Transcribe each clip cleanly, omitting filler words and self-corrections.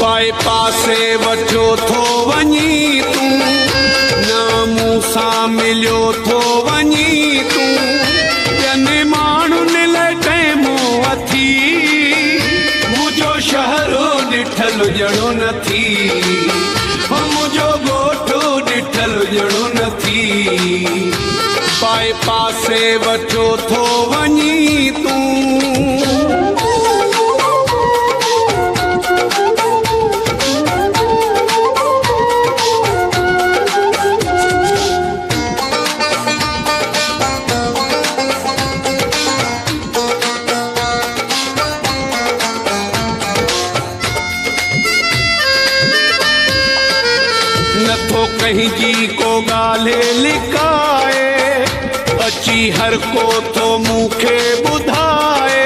पाए पासे वठो थो वञी तूं न मूं सां मिलियो थो वञी तूं ॿियनि माण्हुनि लाइ कंहिं मूं अथी मुंहिंजो शहरो ॾिठल ॼणो न थी मुंहिंजो ॻोठु ॾिठल ॼणो न थी पाए पासे वठो थो वञी तूं नथो कहीं जी को ॻाल्हि लिकाए अची हर को थो मूंखे ॿुधाए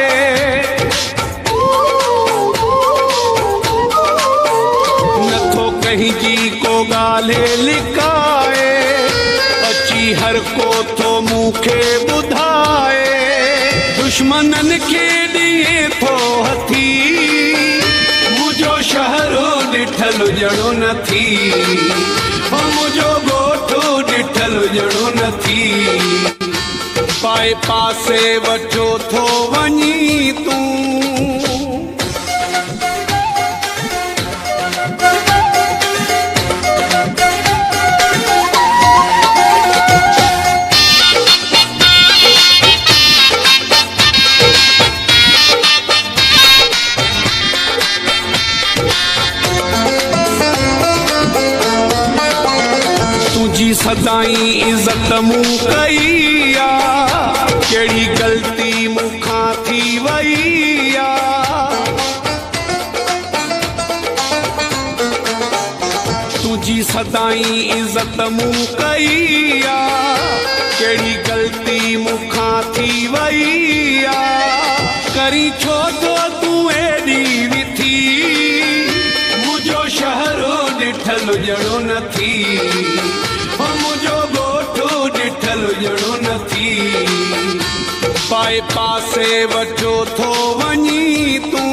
नथो कहीं जी को ॻाल्हि लिकाए अची हर को थो मूंखे ॿुधाए दुश्मननि खे ॾिए थो हथी मुंहिंजो शहरो ॾिठल ॼणो न थी मुंहिंजो ॻोठु ॾिठल ॼणो न थी पाए पासे वठो थो वञी तूं तुझी सदाई इज़त मूं कई आ कहिड़ी ग़लती मूंखां थी वई आ तुझी सदाई इज़त मूं कई आ कहिड़ी ग़लती मूंखां थी वई आ करी छो थो तूं एॾी विथी मुंहिंजो शहरो ॾिठल ॼणो न थी मुंहिंजो ॻोठु ॾिठल ॼणो न थी पाए पासे वठो थो वञी तूं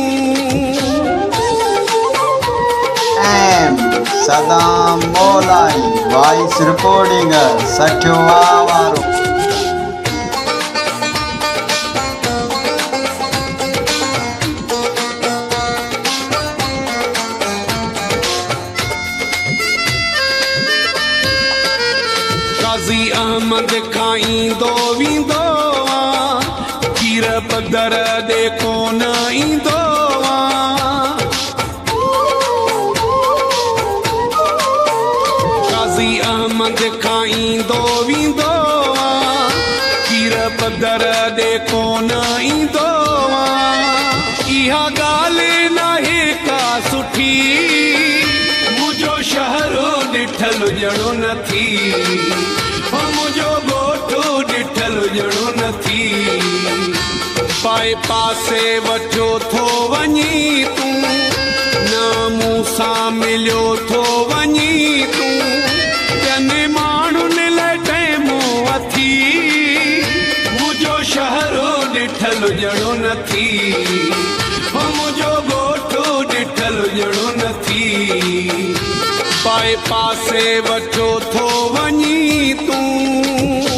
सदाम मोलाई वॉइस रिकॉर्डिंग सठियो वारो काज़ी अहमद खां ईंदो वेंदो पीर बदर ॾे कोन ईंदो काज़ी अहमद खां ईंदो वेंदो पीर बदर ॾे कोन ईंदो इहा ॻाल्हि नाहे का सुठी मुंहिंजो शहरो ॾिठल ॼणो न थी मुंहिंजो ॻोठु ॾिठल ॼणो न थी पाए पासे वठो थो वञी तूं न मूं सां मिलियो थो वञी तूं ॿियनि माण्हुनि लाइ कंहिं मूं अथी मुंहिंजो शहरो ॾिठल ॼणो न थी मुंहिंजो ॻोठु ॾिठल ॼणो न थी पाए पासे वठो थो वञी तूं